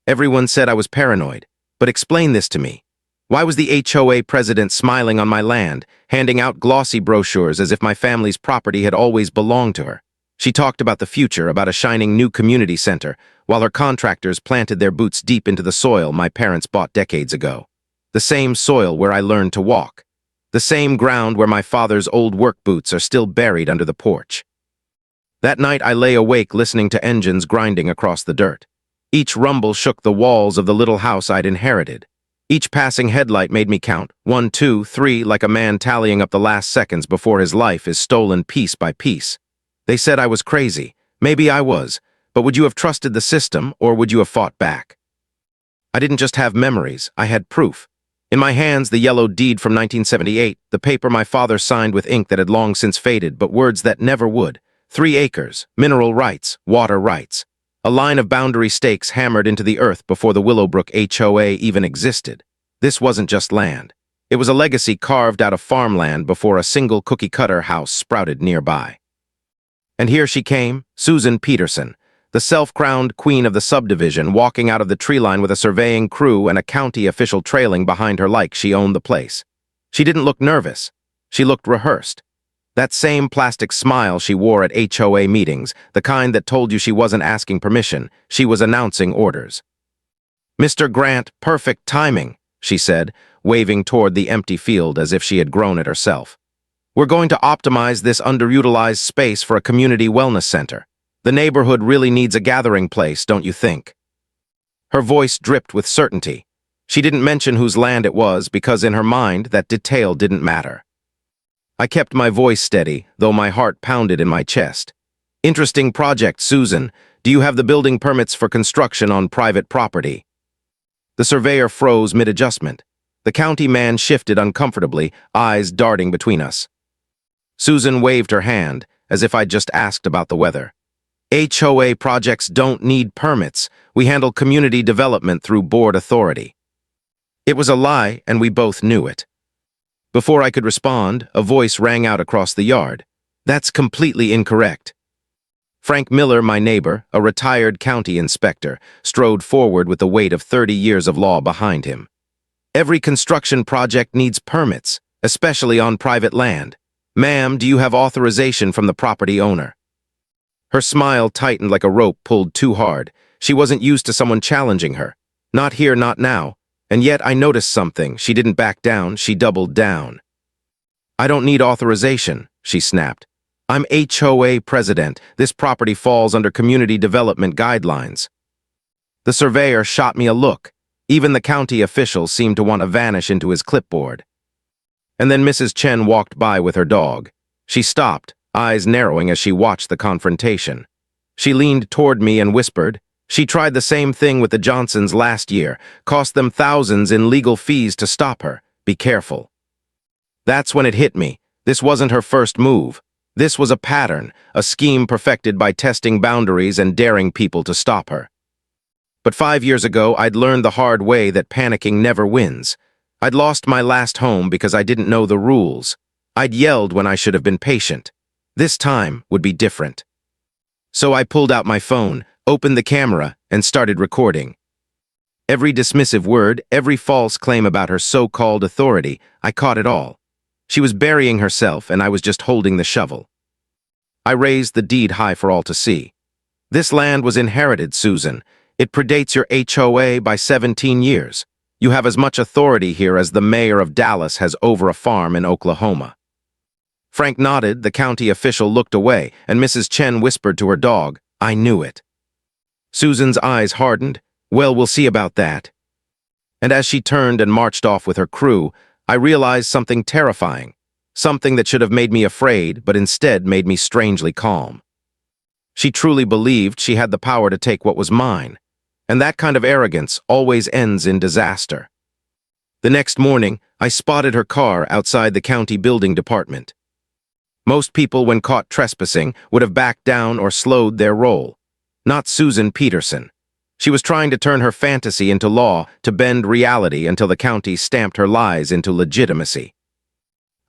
Everyone said I was paranoid. But explain this to me. Why was the HOA president smiling on my land, handing out glossy brochures as if my family's property had always belonged to her? She talked about the future, about a shining new community center, while her contractors planted their boots deep into the soil my parents bought decades ago. The same soil where I learned to walk. The same ground where my father's old work boots are still buried under the porch. That night I lay awake listening to engines grinding across the dirt. Each rumble shook the walls of the little house I'd inherited. Each passing headlight made me count, 1, 2, 3, like a man tallying up the last seconds before his life is stolen piece by piece. They said I was crazy. Maybe I was, but would you have trusted the system, or would you have fought back? I didn't just have memories, I had proof. In my hands, the yellow deed from 1978, the paper my father signed with ink that had long since faded, but words that never would. 3 acres, mineral rights, water rights. A line of boundary stakes hammered into the earth before the Willowbrook HOA even existed. This wasn't just land. It was a legacy carved out of farmland before a single cookie-cutter house sprouted nearby. And here she came, Susan Peterson, the self-crowned queen of the subdivision, walking out of the tree line with a surveying crew and a county official trailing behind her like she owned the place. She didn't look nervous. She looked rehearsed. That same plastic smile she wore at HOA meetings, the kind that told you she wasn't asking permission, she was announcing orders. "Mr. Grant, perfect timing," she said, waving toward the empty field as if she had grown it herself. "We're going to optimize this underutilized space for a community wellness center. The neighborhood really needs a gathering place, don't you think?" Her voice dripped with certainty. She didn't mention whose land it was because in her mind that detail didn't matter. I kept my voice steady, though my heart pounded in my chest. "Interesting project, Susan. Do you have the building permits for construction on private property?" The surveyor froze mid-adjustment. The county man shifted uncomfortably, eyes darting between us. Susan waved her hand, as if I'd just asked about the weather. "HOA projects don't need permits. We handle community development through board authority." It was a lie, and we both knew it. Before I could respond, a voice rang out across the yard. "That's completely incorrect." Frank Miller, my neighbor, a retired county inspector, strode forward with the weight of 30 years of law behind him. "Every construction project needs permits, especially on private land. Ma'am, do you have authorization from the property owner?" Her smile tightened like a rope pulled too hard. She wasn't used to someone challenging her. Not here, not now. And yet I noticed something. She didn't back down, she doubled down. "I don't need authorization," she snapped. "I'm HOA president. This property falls under community development guidelines." The surveyor shot me a look. Even the county official seemed to want to vanish into his clipboard. And then Mrs. Chen walked by with her dog. She stopped, eyes narrowing as she watched the confrontation. She leaned toward me and whispered, "She tried the same thing with the Johnsons last year, cost them thousands in legal fees to stop her. Be careful." That's when it hit me. This wasn't her first move. This was a pattern, a scheme perfected by testing boundaries and daring people to stop her. But 5 years ago, I'd learned the hard way that panicking never wins. I'd lost my last home because I didn't know the rules. I'd yelled when I should have been patient. This time would be different. So I pulled out my phone, opened the camera, and started recording. Every dismissive word, every false claim about her so-called authority, I caught it all. She was burying herself, and I was just holding the shovel. I raised the deed high for all to see. "This land was inherited, Susan. It predates your HOA by 17 years. You have as much authority here as the mayor of Dallas has over a farm in Oklahoma." Frank nodded, the county official looked away, and Mrs. Chen whispered to her dog, "I knew it." Susan's eyes hardened. "Well, we'll see about that." And as she turned and marched off with her crew, I realized something terrifying, something that should have made me afraid, but instead made me strangely calm. She truly believed she had the power to take what was mine, and that kind of arrogance always ends in disaster. The next morning, I spotted her car outside the county building department. Most people, when caught trespassing, would have backed down or slowed their roll. Not Susan Peterson. She was trying to turn her fantasy into law, to bend reality until the county stamped her lies into legitimacy.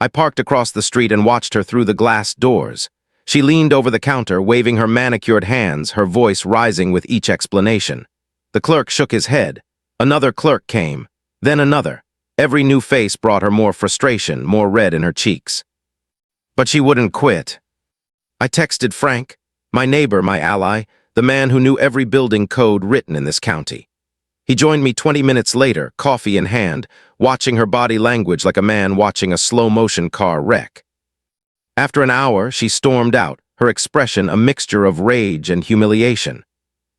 I parked across the street and watched her through the glass doors. She leaned over the counter, waving her manicured hands, her voice rising with each explanation. The clerk shook his head. Another clerk came. Then another. Every new face brought her more frustration, more red in her cheeks. But she wouldn't quit. I texted Frank, my neighbor, my ally, the man who knew every building code written in this county. He joined me 20 minutes later, coffee in hand, watching her body language like a man watching a slow-motion car wreck. After an hour, she stormed out, her expression a mixture of rage and humiliation.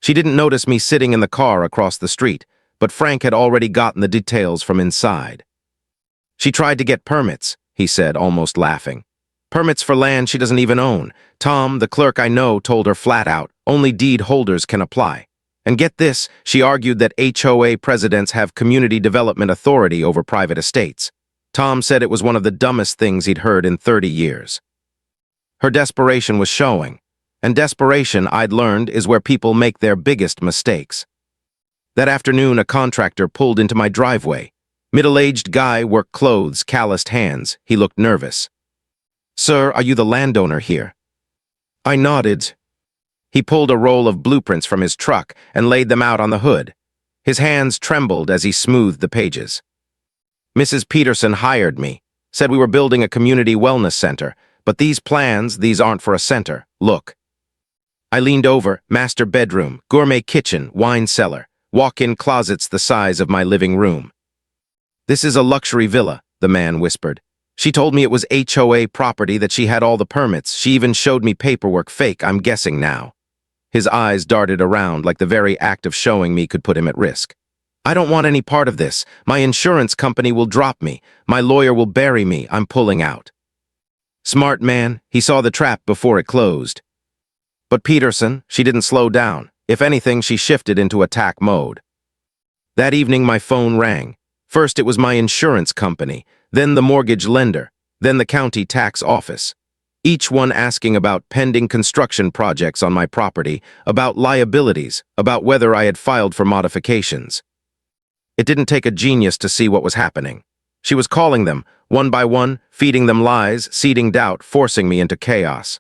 She didn't notice me sitting in the car across the street, but Frank had already gotten the details from inside. She tried to get permits, he said, almost laughing. Permits for land she doesn't even own. Tom, the clerk I know, told her flat out, only deed holders can apply. And get this, she argued that HOA presidents have community development authority over private estates. Tom said it was one of the dumbest things he'd heard in 30 years. Her desperation was showing, and desperation, I'd learned, is where people make their biggest mistakes. That afternoon, a contractor pulled into my driveway. Middle-aged guy, work clothes, calloused hands. He looked nervous. "Sir, are you the landowner here?" I nodded. He pulled a roll of blueprints from his truck and laid them out on the hood. His hands trembled as he smoothed the pages. "Mrs. Peterson hired me, said we were building a community wellness center, but these plans, these aren't for a center. Look." I leaned over, master bedroom, gourmet kitchen, wine cellar, walk-in closets the size of my living room. "This is a luxury villa," the man whispered. "She told me it was HOA property, that she had all the permits. She even showed me paperwork, fake, I'm guessing now." His eyes darted around like the very act of showing me could put him at risk. "I don't want any part of this. My insurance company will drop me. My lawyer will bury me. I'm pulling out." Smart man, he saw the trap before it closed. But Peterson, she didn't slow down. If anything, she shifted into attack mode. That evening, my phone rang. First, it was my insurance company, then the mortgage lender, then the county tax office. Each one asking about pending construction projects on my property, about liabilities, about whether I had filed for modifications. It didn't take a genius to see what was happening. She was calling them, one by one, feeding them lies, seeding doubt, forcing me into chaos.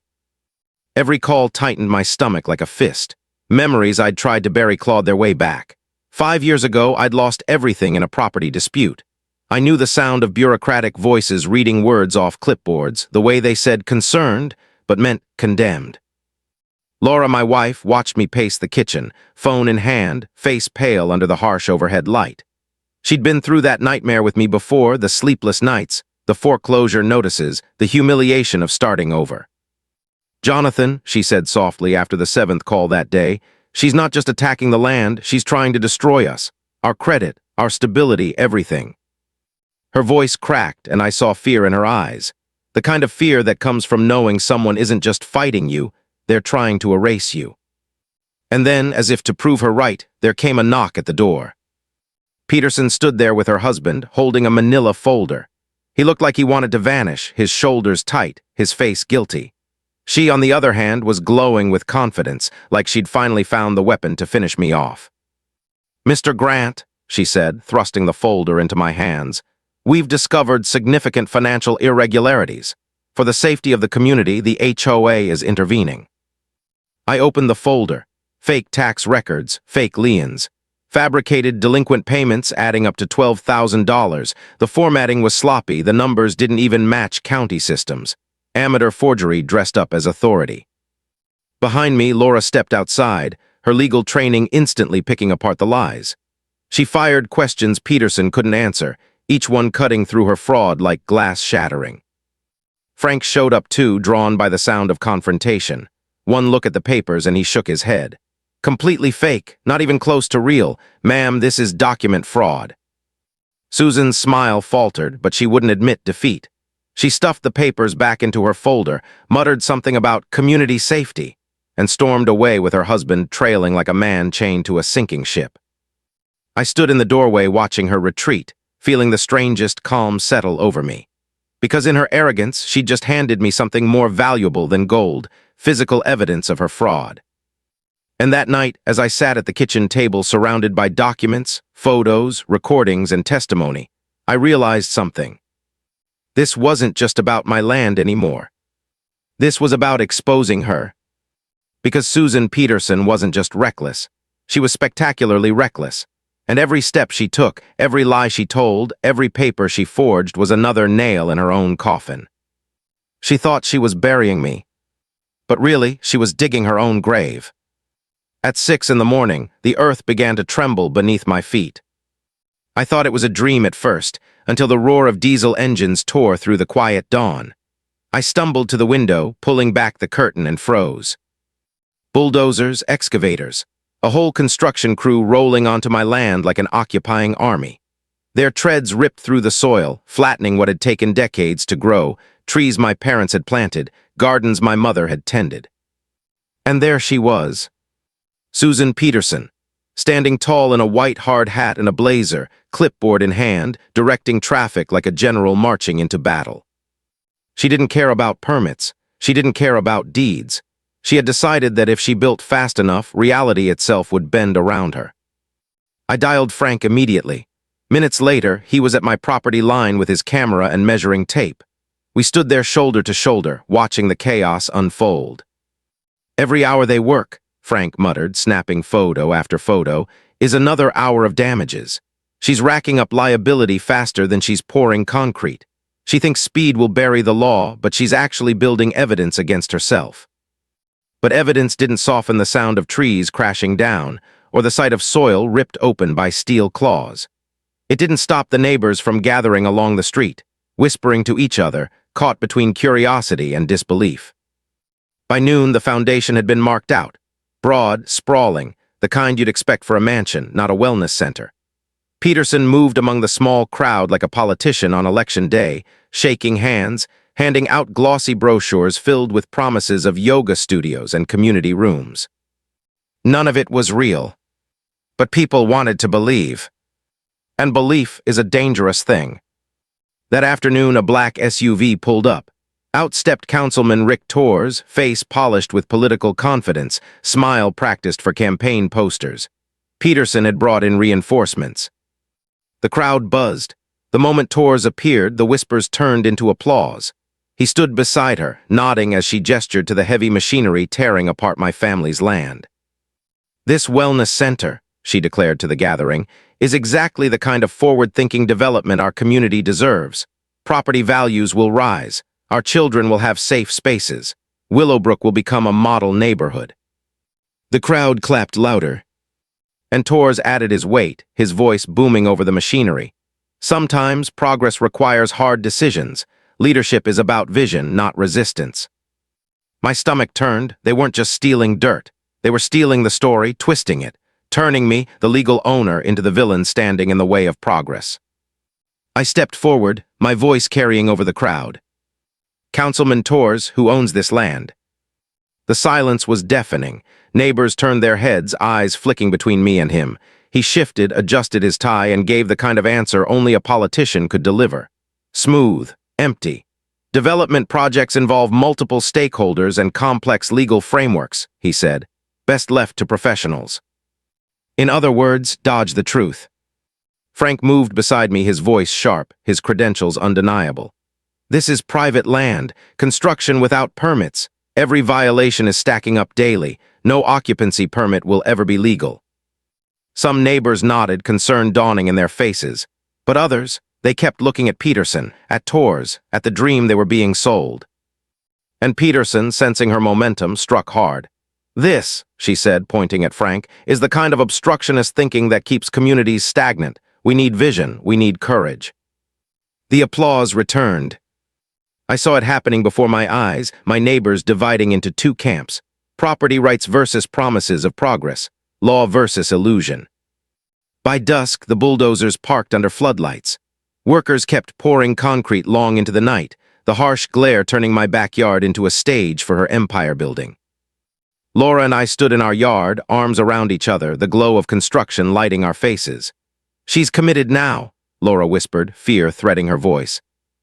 Every call tightened my stomach like a fist. Memories I'd tried to bury clawed their way back. 5 years ago, I'd lost everything in a property dispute. I knew the sound of bureaucratic voices reading words off clipboards, the way they said concerned, but meant condemned. Laura, my wife, watched me pace the kitchen, phone in hand, face pale under the harsh overhead light. She'd been through that nightmare with me before, the sleepless nights, the foreclosure notices, the humiliation of starting over. "Jonathan," she said softly after the 7th call that day, "she's not just attacking the land, she's trying to destroy us. Our credit, our stability, everything." Her voice cracked, and I saw fear in her eyes. The kind of fear that comes from knowing someone isn't just fighting you, they're trying to erase you. And then, as if to prove her right, there came a knock at the door. Peterson stood there with her husband, holding a manila folder. He looked like he wanted to vanish, his shoulders tight, his face guilty. She, on the other hand, was glowing with confidence, like she'd finally found the weapon to finish me off. "Mr. Grant," she said, thrusting the folder into my hands, "we've discovered significant financial irregularities. For the safety of the community, the HOA is intervening." I opened the folder. Fake tax records, fake liens. Fabricated delinquent payments adding up to $12,000. The formatting was sloppy, the numbers didn't even match county systems. Amateur forgery dressed up as authority. Behind me, Laura stepped outside, her legal training instantly picking apart the lies. She fired questions Peterson couldn't answer, each one cutting through her fraud like glass shattering. Frank showed up too, drawn by the sound of confrontation. One look at the papers and he shook his head. "Completely fake, not even close to real. Ma'am, this is document fraud." Susan's smile faltered, but she wouldn't admit defeat. She stuffed the papers back into her folder, muttered something about community safety, and stormed away with her husband trailing like a man chained to a sinking ship. I stood in the doorway watching her retreat, feeling the strangest calm settle over me. Because in her arrogance, she'd just handed me something more valuable than gold, physical evidence of her fraud. And that night, as I sat at the kitchen table surrounded by documents, photos, recordings, and testimony, I realized something. This wasn't just about my land anymore. This was about exposing her. Because Susan Peterson wasn't just reckless. She was spectacularly reckless, and every step she took, every lie she told, every paper she forged was another nail in her own coffin. She thought she was burying me, but really she was digging her own grave. At 6 in the morning, the earth began to tremble beneath my feet. I thought it was a dream at first, until the roar of diesel engines tore through the quiet dawn. I stumbled to the window, pulling back the curtain, and froze. Bulldozers, excavators, a whole construction crew rolling onto my land like an occupying army. Their treads ripped through the soil, flattening what had taken decades to grow, trees my parents had planted, gardens my mother had tended. And there she was, Susan Peterson, standing tall in a white hard hat and a blazer, clipboard in hand, directing traffic like a general marching into battle. She didn't care about permits. She didn't care about deeds. She had decided that if she built fast enough, reality itself would bend around her. I dialed Frank immediately. Minutes later, he was at my property line with his camera and measuring tape. We stood there shoulder to shoulder, watching the chaos unfold. "Every hour they work," Frank muttered, snapping photo after photo, "is another hour of damages. She's racking up liability faster than she's pouring concrete. She thinks speed will bury the law, but she's actually building evidence against herself." But evidence didn't soften the sound of trees crashing down, or the sight of soil ripped open by steel claws. It didn't stop the neighbors from gathering along the street, whispering to each other, caught between curiosity and disbelief. By noon, the foundation had been marked out. Broad, sprawling, the kind you'd expect for a mansion, not a wellness center. Peterson moved among the small crowd like a politician on election day, shaking hands, handing out glossy brochures filled with promises of yoga studios and community rooms. None of it was real, but people wanted to believe. And belief is a dangerous thing. That afternoon, a black SUV pulled up. Out stepped Councilman Rick Torres, face polished with political confidence, smile practiced for campaign posters. Peterson had brought in reinforcements. The crowd buzzed. The moment Torres appeared, the whispers turned into applause. He stood beside her, nodding as she gestured to the heavy machinery tearing apart my family's land. "This wellness center," she declared to the gathering, "is exactly the kind of forward-thinking development our community deserves. Property values will rise. Our children will have safe spaces. Willowbrook will become a model neighborhood." The crowd clapped louder, and Torres added his weight, his voice booming over the machinery. "Sometimes progress requires hard decisions. Leadership is about vision, not resistance." My stomach turned. They weren't just stealing dirt. They were stealing the story, twisting it, turning me, the legal owner, into the villain standing in the way of progress. I stepped forward, my voice carrying over the crowd. "Councilman Torres, who owns this land." The silence was deafening. Neighbors turned their heads, eyes flicking between me and him. He shifted, adjusted his tie, and gave the kind of answer only a politician could deliver. Smooth, empty. "Development projects involve multiple stakeholders and complex legal frameworks," he said. "Best left to professionals." In other words, dodge the truth. Frank moved beside me, his voice sharp, his credentials undeniable. "This is private land, construction without permits. Every violation is stacking up daily. No occupancy permit will ever be legal." Some neighbors nodded, concern dawning in their faces. But others, they kept looking at Peterson, at Torres, at the dream they were being sold. And Peterson, sensing her momentum, struck hard. "This," she said, pointing at Frank, "is the kind of obstructionist thinking that keeps communities stagnant. We need vision. We need courage." The applause returned. I saw it happening before my eyes, my neighbors dividing into two camps. Property rights versus promises of progress. Law versus illusion. By dusk, the bulldozers parked under floodlights. Workers kept pouring concrete long into the night, the harsh glare turning my backyard into a stage for her empire building. Laura and I stood in our yard, arms around each other, the glow of construction lighting our faces. "She's committed now," Laura whispered, fear threading her voice.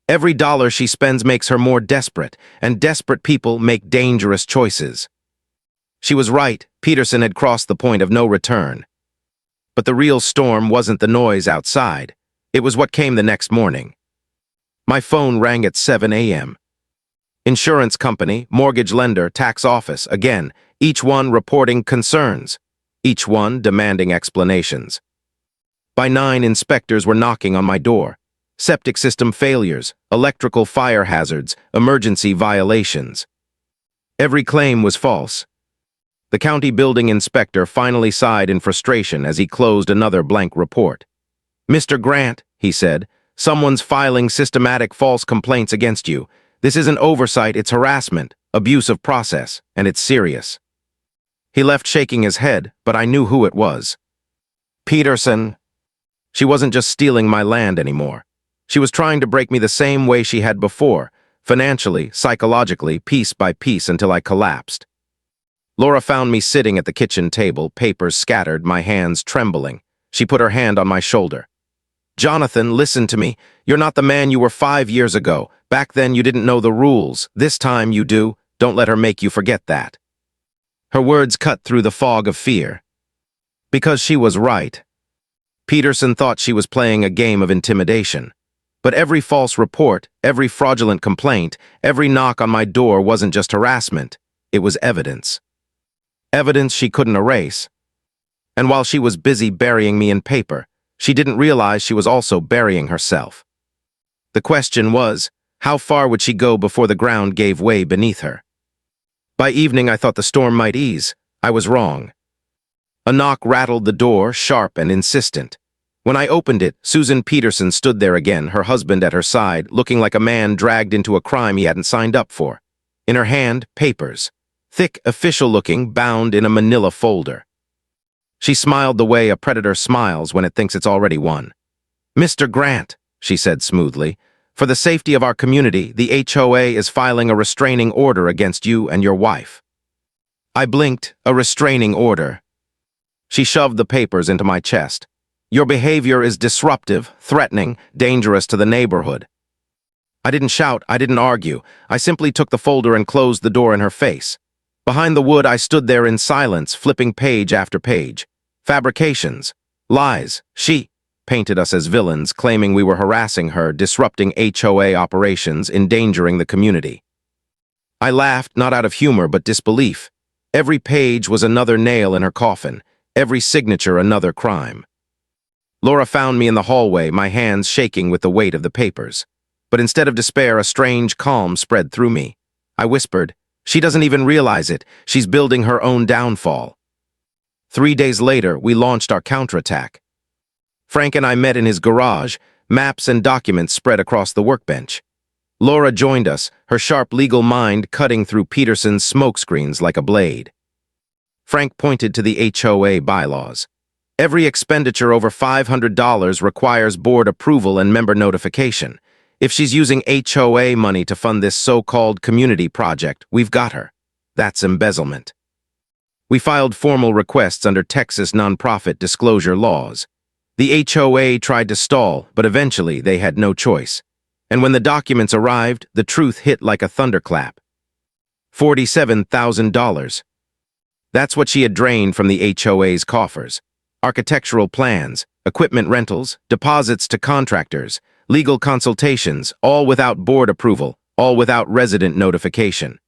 "Every dollar she spends makes her more desperate, and desperate people make dangerous choices." She was right. Peterson had crossed the point of no return. But the real storm wasn't the noise outside. It was what came the next morning. My phone rang at 7 a.m. Insurance company, mortgage lender, tax office, again, each one reporting concerns. each one demanding explanations. By 9, inspectors were knocking on my door. Septic system failures, electrical fire hazards, emergency violations. Every claim was false. The county building inspector finally sighed in frustration as he closed another blank report. "Mr. Grant," he said, "someone's filing systematic false complaints against you. This isn't oversight, it's harassment, abuse of process, and it's serious." He left shaking his head, but I knew who it was. Peterson. She wasn't just stealing my land anymore. She was trying to break me the same way she had before, financially, psychologically, piece by piece until I collapsed. Laura found me sitting at the kitchen table, papers scattered, my hands trembling. She put her hand on my shoulder. "Jonathan, listen to me. You're not the man you were 5 years ago. Back then you didn't know the rules. This time you do. Don't let her make you forget that." Her words cut through the fog of fear. Because she was right. Peterson thought she was playing a game of intimidation. But every false report, every fraudulent complaint, every knock on my door wasn't just harassment. It was evidence. Evidence she couldn't erase. And while she was busy burying me in paper, she didn't realize she was also burying herself. The question was, how far would she go before the ground gave way beneath her? By evening, I thought the storm might ease. I was wrong. A knock rattled the door, sharp and insistent. When I opened it, Susan Peterson stood there again, her husband at her side, looking like a man dragged into a crime he hadn't signed up for. In her hand, papers. Thick, official-looking, bound in a manila folder. She smiled the way a predator smiles when it thinks it's already won. "Mr. Grant," she said smoothly, "for the safety of our community, the HOA is filing a restraining order against you and your wife." I blinked. A restraining order. She shoved the papers into my chest. "Your behavior is disruptive, threatening, dangerous to the neighborhood." I didn't shout, I didn't argue. I simply took the folder and closed the door in her face. Behind the wood, I stood there in silence, flipping page after page. Fabrications. Lies. She painted us as villains, claiming we were harassing her, disrupting HOA operations, endangering the community. I laughed, not out of humor, but disbelief. Every page was another nail in her coffin. Every signature another crime. Laura found me in the hallway, my hands shaking with the weight of the papers. But instead of despair, a strange calm spread through me. I whispered, "She doesn't even realize it. She's building her own downfall." 3 days later, we launched our counterattack. Frank and I met in his garage, maps and documents spread across the workbench. Laura joined us, her sharp legal mind cutting through Peterson's smokescreens like a blade. Frank pointed to the HOA bylaws. Every expenditure over $500 requires board approval and member notification. If she's using HOA money to fund this so-called community project, we've got her. That's embezzlement. We filed formal requests under Texas nonprofit disclosure laws. The HOA tried to stall, but eventually they had no choice. And when the documents arrived, the truth hit like a thunderclap. $47,000. That's what she had drained from the HOA's coffers. Architectural plans, equipment rentals, deposits to contractors, legal consultations, all without board approval, all without resident notification.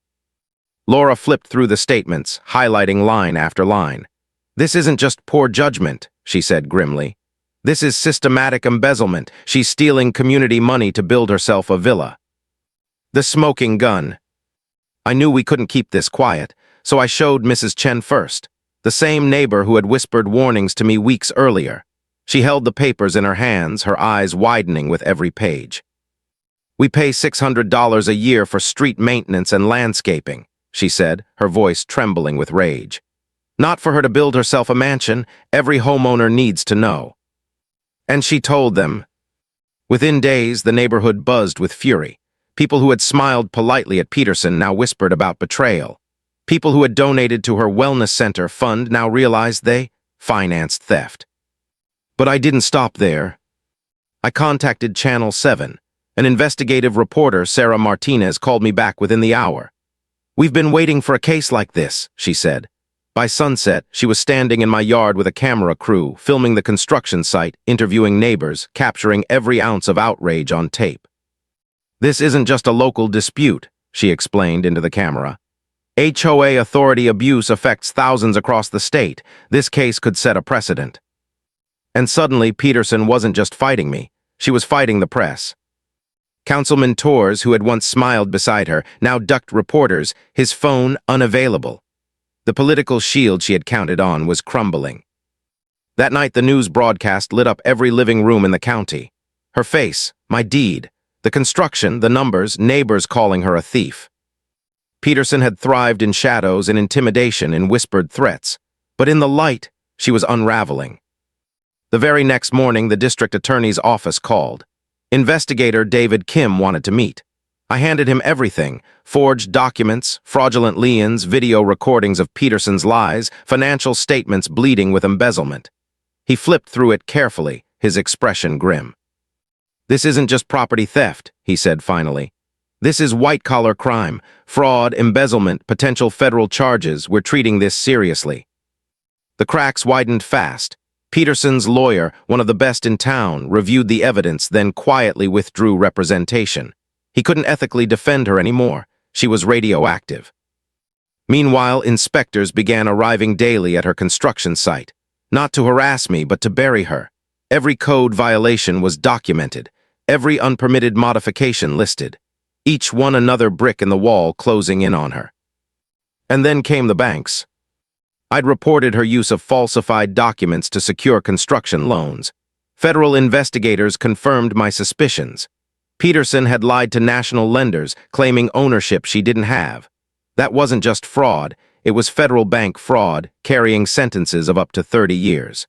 Laura flipped through the statements, highlighting line after line. "This isn't just poor judgment," she said grimly. "This is systematic embezzlement. She's stealing community money to build herself a villa." The smoking gun. I knew we couldn't keep this quiet, so I showed Mrs. Chen first, the same neighbor who had whispered warnings to me weeks earlier. She held the papers in her hands, her eyes widening with every page. "We pay $600 a year for street maintenance and landscaping," she said, her voice trembling with rage. "Not for her to build herself a mansion. Every homeowner needs to know." And she told them. Within days, the neighborhood buzzed with fury. People who had smiled politely at Peterson now whispered about betrayal. People who had donated to her wellness center fund now realized they financed theft. But I didn't stop there. I contacted Channel 7. An investigative reporter, Sarah Martinez, called me back within the hour. "We've been waiting for a case like this," she said. By sunset, she was standing in my yard with a camera crew, filming the construction site, interviewing neighbors, capturing every ounce of outrage on tape. "This isn't just a local dispute," she explained into the camera. HOA authority abuse affects thousands across the state. This case could set a precedent. And suddenly, Peterson wasn't just fighting me. She was fighting the press. Councilman Torres, who had once smiled beside her, now ducked reporters, his phone unavailable. The political shield she had counted on was crumbling. That night, the news broadcast lit up every living room in the county. Her face, my deed, the construction, the numbers, neighbors calling her a thief. Peterson had thrived in shadows and intimidation and whispered threats, but in the light, she was unraveling. The very next morning, the district attorney's office called. Investigator David Kim wanted to meet. I handed him everything: forged documents, fraudulent liens, video recordings of Peterson's lies, financial statements bleeding with embezzlement. He flipped through it carefully, his expression grim. "This isn't just property theft," he said finally. "This is white-collar crime, fraud, embezzlement, potential federal charges. We're treating this seriously." The cracks widened fast. Peterson's lawyer, one of the best in town, reviewed the evidence, then quietly withdrew representation. He couldn't ethically defend her anymore. She was radioactive. Meanwhile, inspectors began arriving daily at her construction site, not to harass me, but to bury her. Every code violation was documented, every unpermitted modification listed, each one another brick in the wall closing in on her. And then came the banks. I'd reported her use of falsified documents to secure construction loans. Federal investigators confirmed my suspicions. Peterson had lied to national lenders, claiming ownership she didn't have. That wasn't just fraud, it was federal bank fraud, carrying sentences of up to 30 years.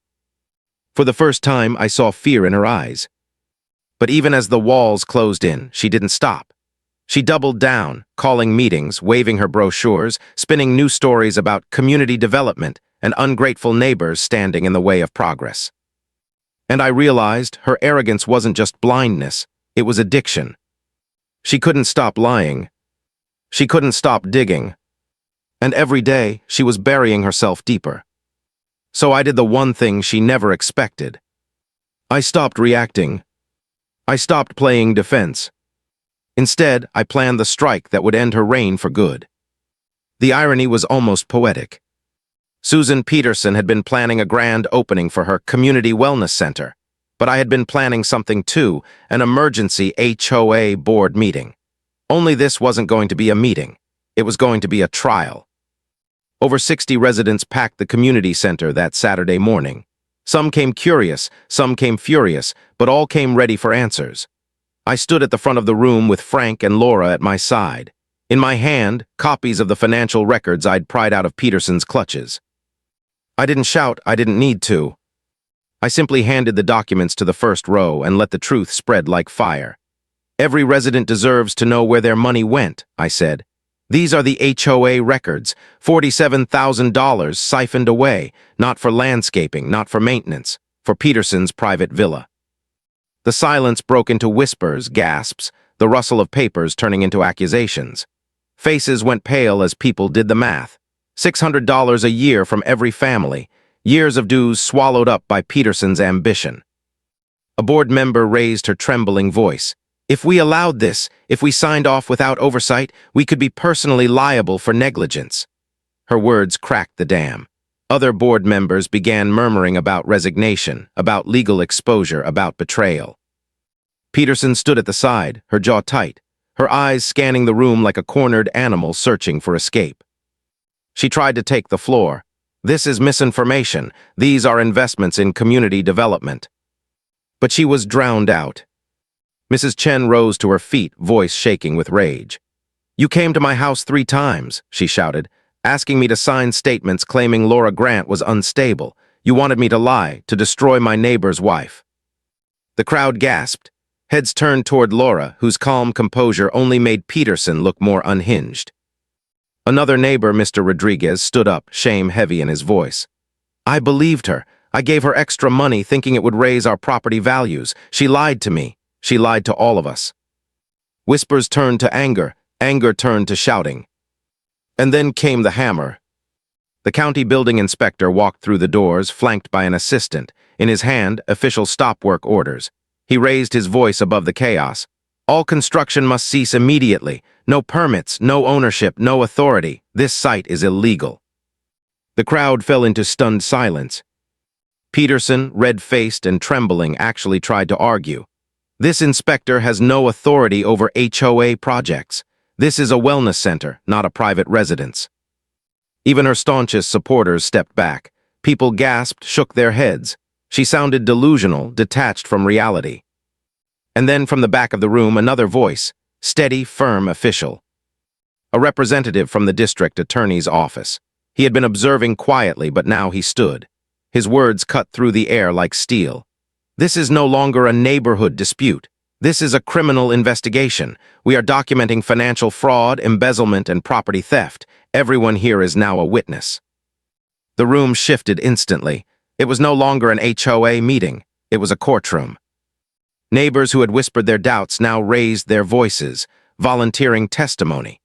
For the first time, I saw fear in her eyes. But even as the walls closed in, she didn't stop. She doubled down, calling meetings, waving her brochures, spinning new stories about community development and ungrateful neighbors standing in the way of progress. And I realized her arrogance wasn't just blindness, it was addiction. She couldn't stop lying. She couldn't stop digging. And every day, she was burying herself deeper. So I did the one thing she never expected. I stopped reacting. I stopped playing defense. Instead, I planned the strike that would end her reign for good. The irony was almost poetic. Susan Peterson had been planning a grand opening for her community wellness center, but I had been planning something too, an emergency HOA board meeting. Only this wasn't going to be a meeting. It was going to be a trial. Over 60 residents packed the community center that Saturday morning. Some came curious, some came furious, but all came ready for answers. I stood at the front of the room with Frank and Laura at my side. In my hand, copies of the financial records I'd pried out of Peterson's clutches. I didn't shout, I didn't need to. I simply handed the documents to the first row and let the truth spread like fire. "Every resident deserves to know where their money went," I said. "These are the HOA records, $47,000 siphoned away, not for landscaping, not for maintenance, for Peterson's private villa." The silence broke into whispers, gasps, the rustle of papers turning into accusations. Faces went pale as people did the math. $600 a year from every family, years of dues swallowed up by Peterson's ambition. A board member raised her trembling voice. "If we allowed this, if we signed off without oversight, we could be personally liable for negligence." Her words cracked the dam. Other board members began murmuring about resignation, about legal exposure, about betrayal. Peterson stood at the side, her jaw tight, her eyes scanning the room like a cornered animal searching for escape. She tried to take the floor. "This is misinformation. These are investments in community development." But she was drowned out. Mrs. Chen rose to her feet, voice shaking with rage. "You came to my house 3 times, she shouted, asking me to sign statements claiming Laura Grant was unstable. You wanted me to lie, to destroy my neighbor's wife." The crowd gasped. Heads turned toward Laura, whose calm composure only made Peterson look more unhinged. Another neighbor, Mr. Rodriguez, stood up, shame heavy in his voice. "I believed her. I gave her extra money thinking it would raise our property values. She lied to me. She lied to all of us." Whispers turned to anger. Anger turned to shouting. And then came the hammer. The county building inspector walked through the doors, flanked by an assistant. In his hand, official stop work orders. He raised his voice above the chaos. "All construction must cease immediately. No permits, no ownership, no authority. This site is illegal. The crowd fell into stunned silence. Peterson, red-faced and trembling, actually tried to argue. This inspector has no authority over HOA projects. This is a wellness center, not a private residence. Even her staunchest supporters stepped back. People gasped, shook their heads. She sounded delusional, detached from reality. And then from the back of the room, another voice, steady, firm official. A representative from the district attorney's office. He had been observing quietly, but now he stood. His words cut through the air like steel. This is no longer a neighborhood dispute. This is a criminal investigation. We are documenting financial fraud, embezzlement, and property theft. Everyone here is now a witness. The room shifted instantly. It was no longer an HOA meeting. It was a courtroom. Neighbors who had whispered their doubts now raised their voices, volunteering testimony.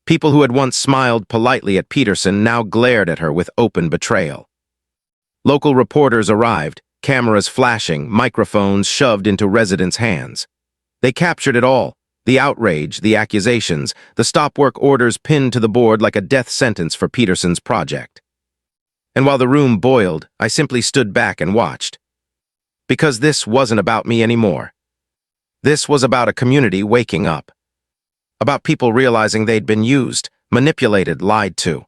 People who had once smiled politely at Peterson now glared at her with open betrayal. Local reporters arrived, cameras flashing, microphones shoved into residents' hands. They captured it all, the outrage, the accusations, the stop-work orders pinned to the board like a death sentence for Peterson's project. And while the room boiled, I simply stood back and watched. Because this wasn't about me anymore. This was about a community waking up. About people realizing they'd been used, manipulated, lied to.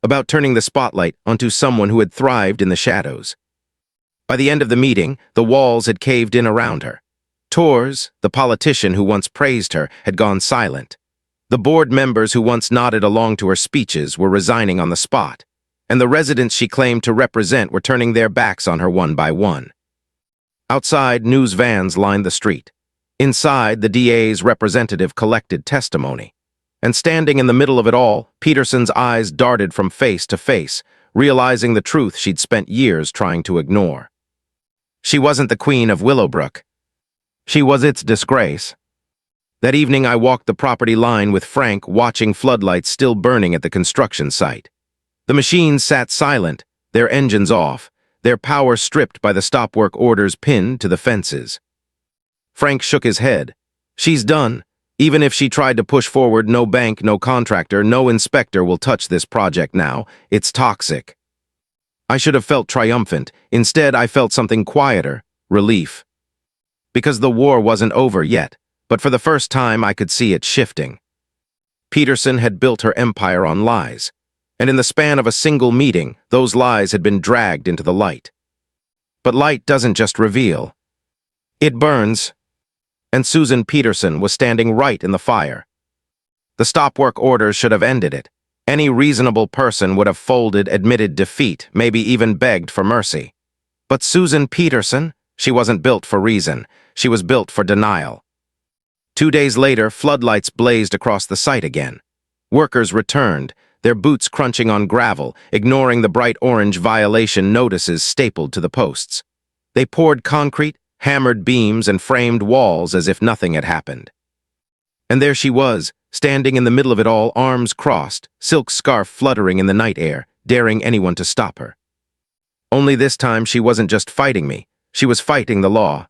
About turning the spotlight onto someone who had thrived in the shadows. By the end of the meeting, the walls had caved in around her. Torres, the politician who once praised her, had gone silent. The board members who once nodded along to her speeches were resigning on the spot, and the residents she claimed to represent were turning their backs on her one by one. Outside, news vans lined the street. Inside, the DA's representative collected testimony. And standing in the middle of it all, Peterson's eyes darted from face to face, realizing the truth she'd spent years trying to ignore. She wasn't the queen of Willowbrook. She was its disgrace. That evening I walked the property line with Frank, watching floodlights still burning at the construction site. The machines sat silent, their engines off, their power stripped by the stop-work orders pinned to the fences. Frank shook his head. She's done. Even if she tried to push forward, no bank, no contractor, no inspector will touch this project now. It's toxic. I should have felt triumphant. Instead, I felt something quieter, relief. Because the war wasn't over yet, but for the first time I could see it shifting. Peterson had built her empire on lies, and in the span of a single meeting, those lies had been dragged into the light. But light doesn't just reveal. It burns. And Susan Peterson was standing right in the fire. The stop-work orders should have ended it. Any reasonable person would have folded, admitted defeat, maybe even begged for mercy. But Susan Peterson? She wasn't built for reason. She was built for denial. 2 days later, floodlights blazed across the site again. Workers returned, their boots crunching on gravel, ignoring the bright orange violation notices stapled to the posts. They poured concrete, hammered beams, and framed walls as if nothing had happened. And there she was, standing in the middle of it all, arms crossed, silk scarf fluttering in the night air, daring anyone to stop her. Only this time she wasn't just fighting me. She was fighting the law.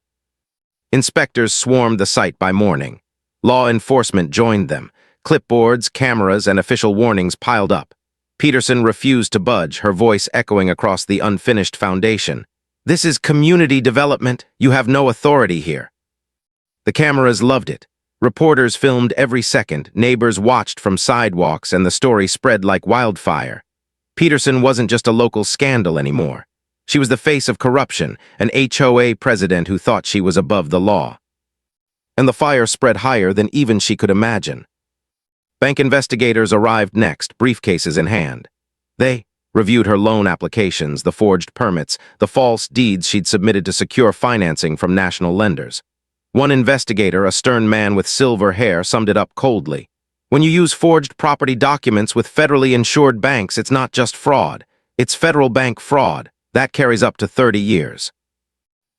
Inspectors swarmed the site by morning. Law enforcement joined them. Clipboards, cameras, and official warnings piled up. Peterson refused to budge, her voice echoing across the unfinished foundation. This is community development. You have no authority here. The cameras loved it. Reporters filmed every second, neighbors watched from sidewalks, and the story spread like wildfire. Peterson wasn't just a local scandal anymore. She was the face of corruption, an HOA president who thought she was above the law. And the fire spread higher than even she could imagine. Bank investigators arrived next, briefcases in hand. They reviewed her loan applications, the forged permits, the false deeds she'd submitted to secure financing from national lenders. One investigator, a stern man with silver hair, summed it up coldly. When you use forged property documents with federally insured banks, it's not just fraud. It's federal bank fraud. That carries up to 30 years.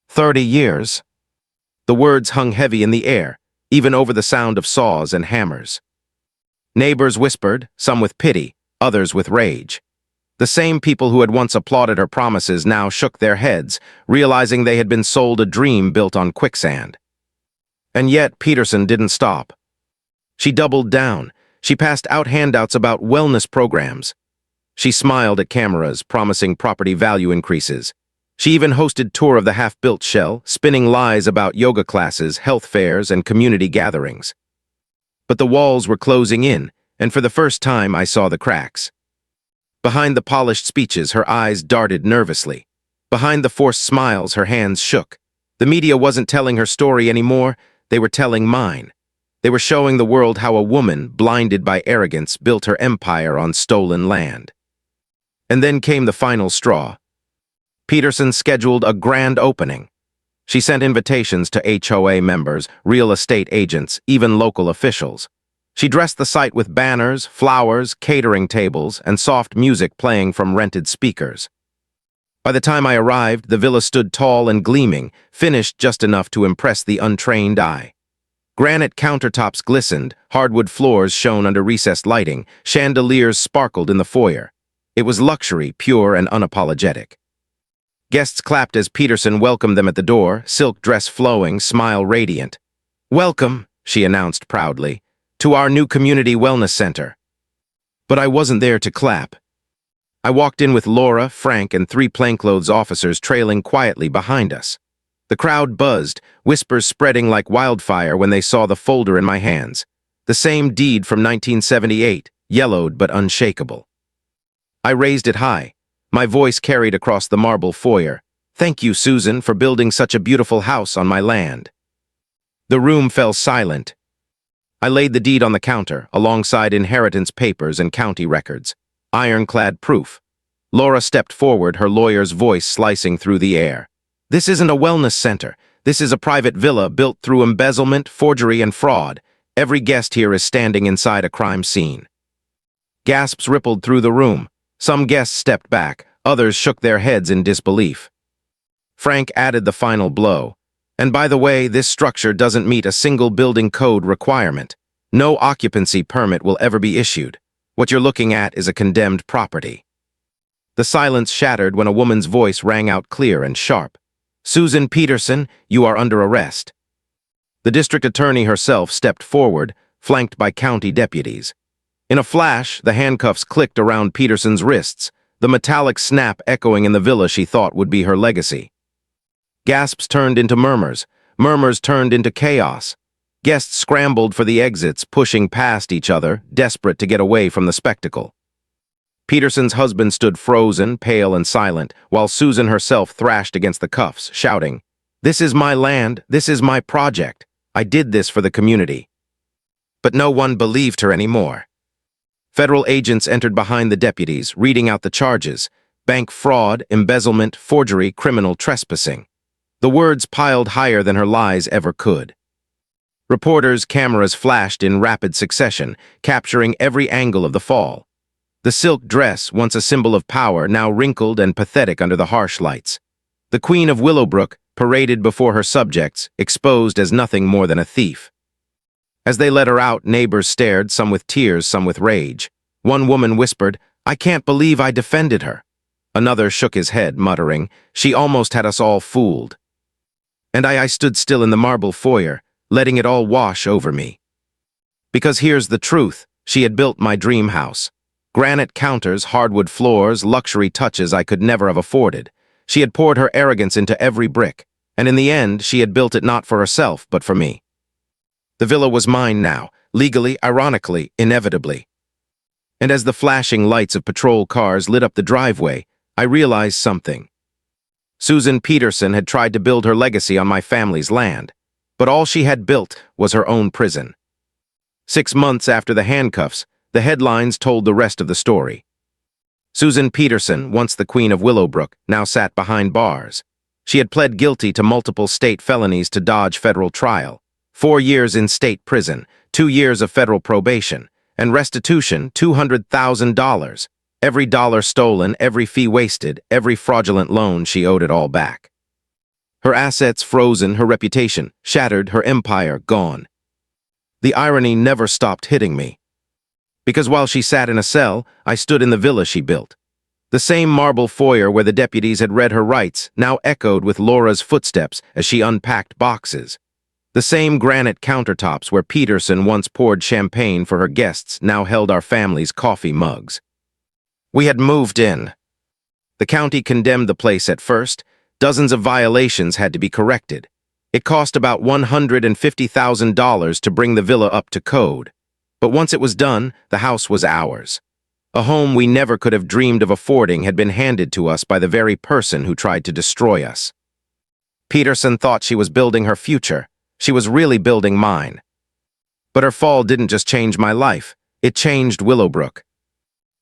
30 years? The words hung heavy in the air, even over the sound of saws and hammers. Neighbors whispered, some with pity, others with rage. The same people who had once applauded her promises now shook their heads, realizing they had been sold a dream built on quicksand. And yet Peterson didn't stop. She doubled down. She passed out handouts about wellness programs. She smiled at cameras, promising property value increases. She even hosted tour of the half-built shell, spinning lies about yoga classes, health fairs, and community gatherings. But the walls were closing in, and for the first time I saw the cracks. Behind the polished speeches, her eyes darted nervously. Behind the forced smiles, her hands shook. The media wasn't telling her story anymore, they were telling mine. They were showing the world how a woman, blinded by arrogance, built her empire on stolen land. And then came the final straw. Peterson scheduled a grand opening. She sent invitations to HOA members, real estate agents, even local officials. She dressed the site with banners, flowers, catering tables, and soft music playing from rented speakers. By the time I arrived, the villa stood tall and gleaming, finished just enough to impress the untrained eye. Granite countertops glistened, hardwood floors shone under recessed lighting, chandeliers sparkled in the foyer. It was luxury, pure and unapologetic. Guests clapped as Peterson welcomed them at the door, silk dress flowing, smile radiant. "Welcome," she announced proudly, "to our new community wellness center." But I wasn't there to clap. I walked in with Laura, Frank, and 3 plainclothes officers trailing quietly behind us. The crowd buzzed, whispers spreading like wildfire when they saw the folder in my hands. The same deed from 1978, yellowed but unshakable. I raised it high. My voice carried across the marble foyer. "Thank you, Susan, for building such a beautiful house on my land." The room fell silent. I laid the deed on the counter, alongside inheritance papers and county records. Ironclad proof. Laura stepped forward, her lawyer's voice slicing through the air. "This isn't a wellness center. This is a private villa built through embezzlement, forgery, and fraud. Every guest here is standing inside a crime scene." Gasps rippled through the room. Some guests stepped back, others shook their heads in disbelief. Frank added the final blow. "And by the way, this structure doesn't meet a single building code requirement. No occupancy permit will ever be issued. What you're looking at is a condemned property." The silence shattered when a woman's voice rang out clear and sharp. "Susan Peterson, you are under arrest." The district attorney herself stepped forward, flanked by county deputies. In a flash, the handcuffs clicked around Peterson's wrists, the metallic snap echoing in the villa she thought would be her legacy. Gasps turned into murmurs. Murmurs turned into chaos. Guests scrambled for the exits, pushing past each other, desperate to get away from the spectacle. Peterson's husband stood frozen, pale and silent, while Susan herself thrashed against the cuffs, shouting, "This is my land, this is my project. I did this for the community." But no one believed her anymore. Federal agents entered behind the deputies, reading out the charges: bank fraud, embezzlement, forgery, criminal trespassing. The words piled higher than her lies ever could. Reporters' cameras flashed in rapid succession, capturing every angle of the fall. The silk dress, once a symbol of power, now wrinkled and pathetic under the harsh lights. The Queen of Willowbrook, paraded before her subjects, exposed as nothing more than a thief. As they let her out, neighbors stared, some with tears, some with rage. One woman whispered, "I can't believe I defended her." Another shook his head, muttering, "She almost had us all fooled." And I stood still in the marble foyer, letting it all wash over me. Because here's the truth, she had built my dream house. Granite counters, hardwood floors, luxury touches I could never have afforded. She had poured her arrogance into every brick, and in the end, she had built it not for herself, but for me. The villa was mine now, legally, ironically, inevitably. And as the flashing lights of patrol cars lit up the driveway, I realized something. Susan Peterson had tried to build her legacy on my family's land, but all she had built was her own prison. 6 months after the handcuffs, the headlines told the rest of the story. Susan Peterson, once the Queen of Willowbrook, now sat behind bars. She had pled guilty to multiple state felonies to dodge federal trial. 4 years in state prison, 2 years of federal probation, and restitution $200,000. Every dollar stolen, every fee wasted, every fraudulent loan, she owed it all back. Her assets frozen, her reputation shattered, her empire gone. The irony never stopped hitting me. Because while she sat in a cell, I stood in the villa she built. The same marble foyer where the deputies had read her rights now echoed with Laura's footsteps as she unpacked boxes. The same granite countertops where Peterson once poured champagne for her guests now held our family's coffee mugs. We had moved in. The county condemned the place at first. Dozens of violations had to be corrected. It cost about $150,000 to bring the villa up to code. But once it was done, the house was ours. A home we never could have dreamed of affording had been handed to us by the very person who tried to destroy us. Peterson thought she was building her future. She was really building mine. But her fall didn't just change my life. It changed Willowbrook.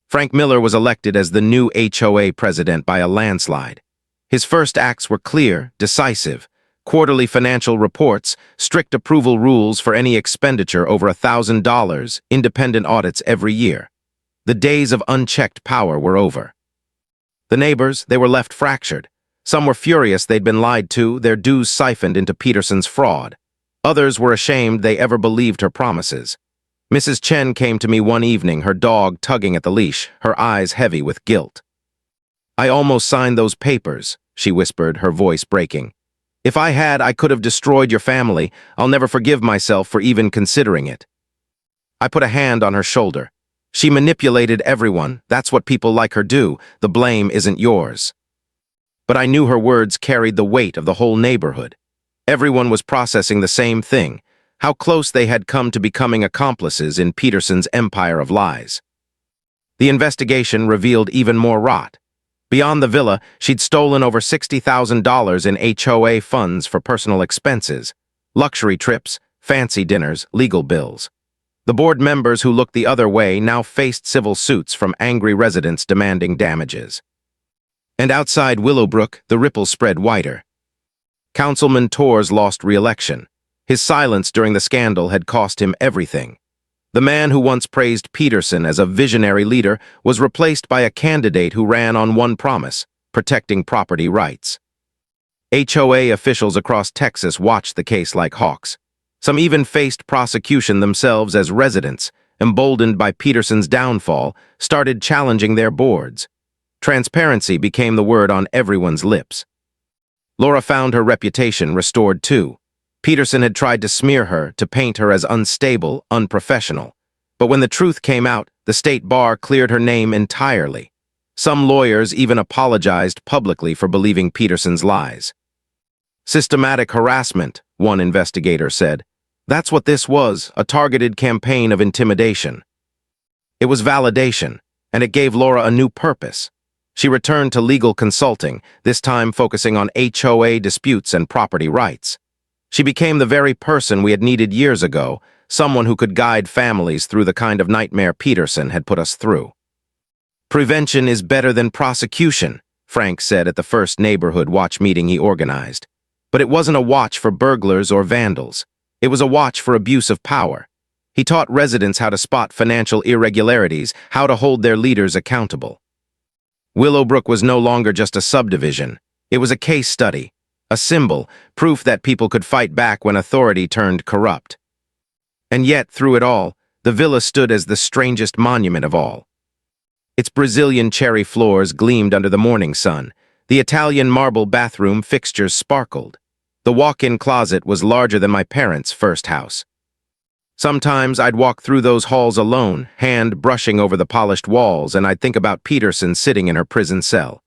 Frank Miller was elected as the new HOA president by a landslide. His first acts were clear, decisive. Quarterly financial reports, strict approval rules for any expenditure over $1,000, independent audits every year. The days of unchecked power were over. The neighbors, they were left fractured. Some were furious they'd been lied to, their dues siphoned into Peterson's fraud. Others were ashamed they ever believed her promises. Mrs. Chen came to me one evening, her dog tugging at the leash, her eyes heavy with guilt. "I almost signed those papers," she whispered, her voice breaking. "If I had, I could have destroyed your family. I'll never forgive myself for even considering it." I put a hand on her shoulder. "She manipulated everyone. That's what people like her do. The blame isn't yours." But I knew her words carried the weight of the whole neighborhood. Everyone was processing the same thing, how close they had come to becoming accomplices in Peterson's empire of lies. The investigation revealed even more rot. Beyond the villa, she'd stolen over $60,000 in HOA funds for personal expenses, luxury trips, fancy dinners, legal bills. The board members who looked the other way now faced civil suits from angry residents demanding damages. And outside Willowbrook, the ripples spread wider. Councilman Torres lost re-election. His silence during the scandal had cost him everything. The man who once praised Peterson as a visionary leader was replaced by a candidate who ran on one promise: protecting property rights. HOA officials across Texas watched the case like hawks. Some even faced prosecution themselves as residents, emboldened by Peterson's downfall, started challenging their boards. Transparency became the word on everyone's lips. Laura found her reputation restored too. Peterson had tried to smear her, to paint her as unstable, unprofessional. But when the truth came out, the state bar cleared her name entirely. Some lawyers even apologized publicly for believing Peterson's lies. "Systematic harassment," one investigator said. "That's what this was, a targeted campaign of intimidation." It was validation, and it gave Laura a new purpose. She returned to legal consulting, this time focusing on HOA disputes and property rights. She became the very person we had needed years ago, someone who could guide families through the kind of nightmare Peterson had put us through. "Prevention is better than prosecution," Frank said at the first neighborhood watch meeting he organized. But it wasn't a watch for burglars or vandals. It was a watch for abuse of power. He taught residents how to spot financial irregularities, how to hold their leaders accountable. Willowbrook was no longer just a subdivision. It was a case study, a symbol, proof that people could fight back when authority turned corrupt. And yet, through it all, the villa stood as the strangest monument of all. Its Brazilian cherry floors gleamed under the morning sun. The Italian marble bathroom fixtures sparkled. The walk-in closet was larger than my parents' first house. Sometimes I'd walk through those halls alone, hand brushing over the polished walls, and I'd think about Peterson sitting in her prison cell.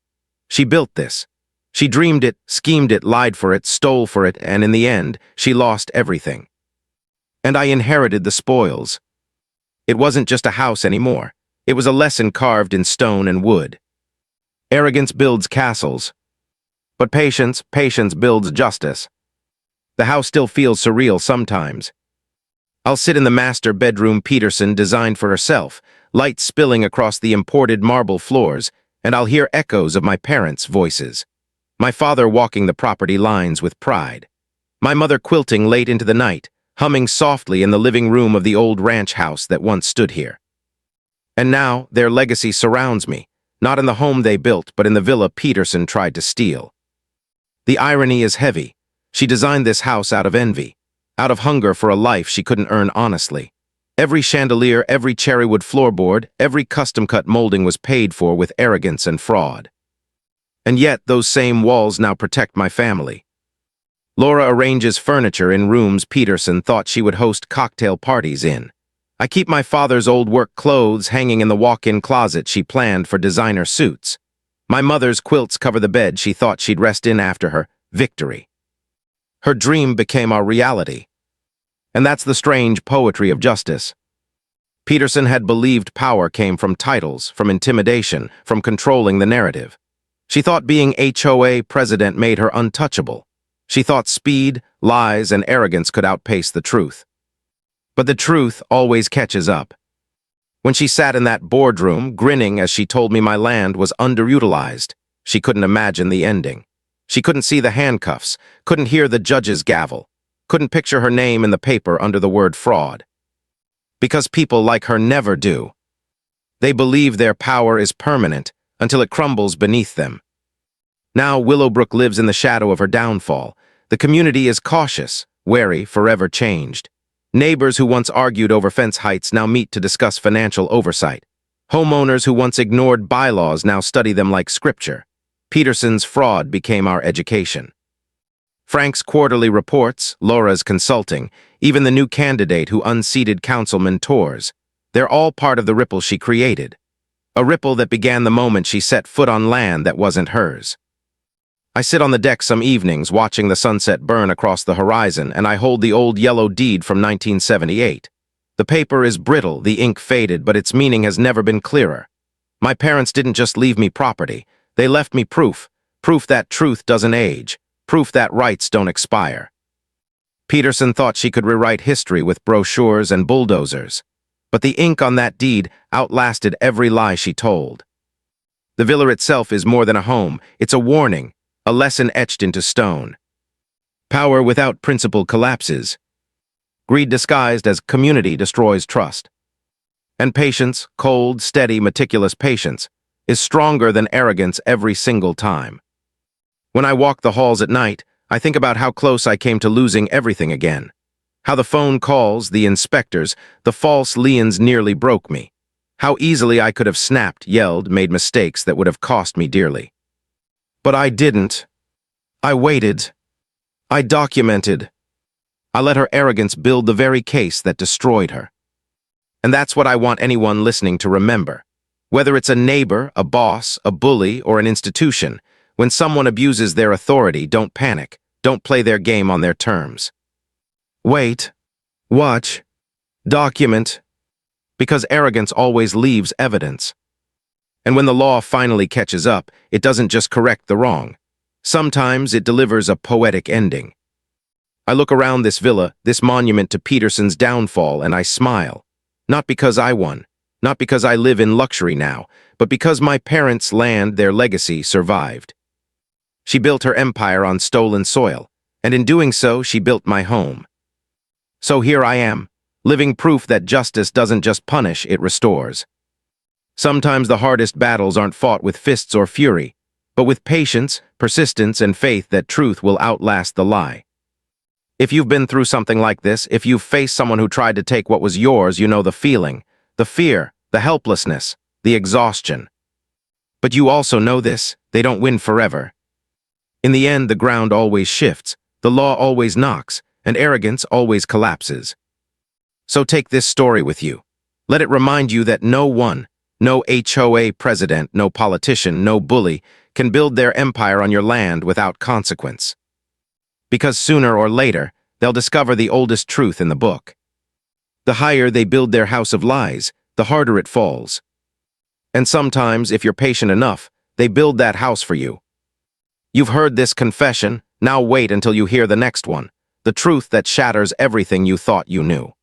She built this. She dreamed it, schemed it, lied for it, stole for it, and in the end, she lost everything. And I inherited the spoils. It wasn't just a house anymore. It was a lesson carved in stone and wood. Arrogance builds castles, but patience builds justice. The house still feels surreal sometimes. I'll sit in the master bedroom Peterson designed for herself, light spilling across the imported marble floors, and I'll hear echoes of my parents' voices. My father walking the property lines with pride. My mother quilting late into the night, humming softly in the living room of the old ranch house that once stood here. And now their legacy surrounds me, not in the home they built, but in the villa Peterson tried to steal. The irony is heavy. She designed this house out of envy, out of hunger for a life she couldn't earn honestly. Every chandelier, every cherrywood floorboard, every custom-cut molding was paid for with arrogance and fraud. And yet those same walls now protect my family. Laura arranges furniture in rooms Peterson thought she would host cocktail parties in. I keep my father's old work clothes hanging in the walk-in closet she planned for designer suits. My mother's quilts cover the bed she thought she'd rest in after her victory. Her dream became our reality. And that's the strange poetry of justice. Peterson had believed power came from titles, from intimidation, from controlling the narrative. She thought being HOA president made her untouchable. She thought speed, lies, and arrogance could outpace the truth. But the truth always catches up. When she sat in that boardroom, grinning as she told me my land was underutilized, she couldn't imagine the ending. She couldn't see the handcuffs, couldn't hear the judge's gavel, couldn't picture her name in the paper under the word fraud. Because people like her never do. They believe their power is permanent until it crumbles beneath them. Now Willowbrook lives in the shadow of her downfall. The community is cautious, wary, forever changed. Neighbors who once argued over fence heights now meet to discuss financial oversight. Homeowners who once ignored bylaws now study them like scripture. Peterson's fraud became our education. Frank's quarterly reports, Laura's consulting, even the new candidate who unseated councilman tours. They're all part of the ripple she created. A ripple that began the moment she set foot on land that wasn't hers. I sit on the deck some evenings watching the sunset burn across the horizon, and I hold the old yellow deed from 1978. The paper is brittle, the ink faded, but its meaning has never been clearer. My parents didn't just leave me property. They left me proof that truth doesn't age. Proof that rights don't expire. Peterson thought she could rewrite history with brochures and bulldozers, but the ink on that deed outlasted every lie she told. The villa itself is more than a home. It's a warning, a lesson etched into stone. Power without principle collapses. Greed disguised as community destroys trust. And patience, cold, steady, meticulous patience, is stronger than arrogance every single time. When I walk the halls at night, I think about how close I came to losing everything again. How the phone calls, the inspectors, the false liens nearly broke me. How easily I could have snapped, yelled, made mistakes that would have cost me dearly. But I didn't. I waited. I documented. I let her arrogance build the very case that destroyed her. And that's what I want anyone listening to remember. Whether it's a neighbor, a boss, a bully, or an institution, when someone abuses their authority, don't panic. Don't play their game on their terms. Wait. Watch. Document. Because arrogance always leaves evidence. And when the law finally catches up, it doesn't just correct the wrong. Sometimes it delivers a poetic ending. I look around this villa, this monument to Peterson's downfall, and I smile. Not because I won. Not because I live in luxury now, but because my parents' land, their legacy, survived. She built her empire on stolen soil, and in doing so, she built my home. So here I am, living proof that justice doesn't just punish, it restores. Sometimes the hardest battles aren't fought with fists or fury, but with patience, persistence, and faith that truth will outlast the lie. If you've been through something like this, if you've faced someone who tried to take what was yours, you know the feeling, the fear, the helplessness, the exhaustion. But you also know this, they don't win forever. In the end, the ground always shifts, the law always knocks, and arrogance always collapses. So take this story with you. Let it remind you that no one, no HOA president, no politician, no bully, can build their empire on your land without consequence. Because sooner or later, they'll discover the oldest truth in the book. The higher they build their house of lies, the harder it falls. And sometimes, if you're patient enough, they build that house for you. You've heard this confession, now wait until you hear the next one, the truth that shatters everything you thought you knew.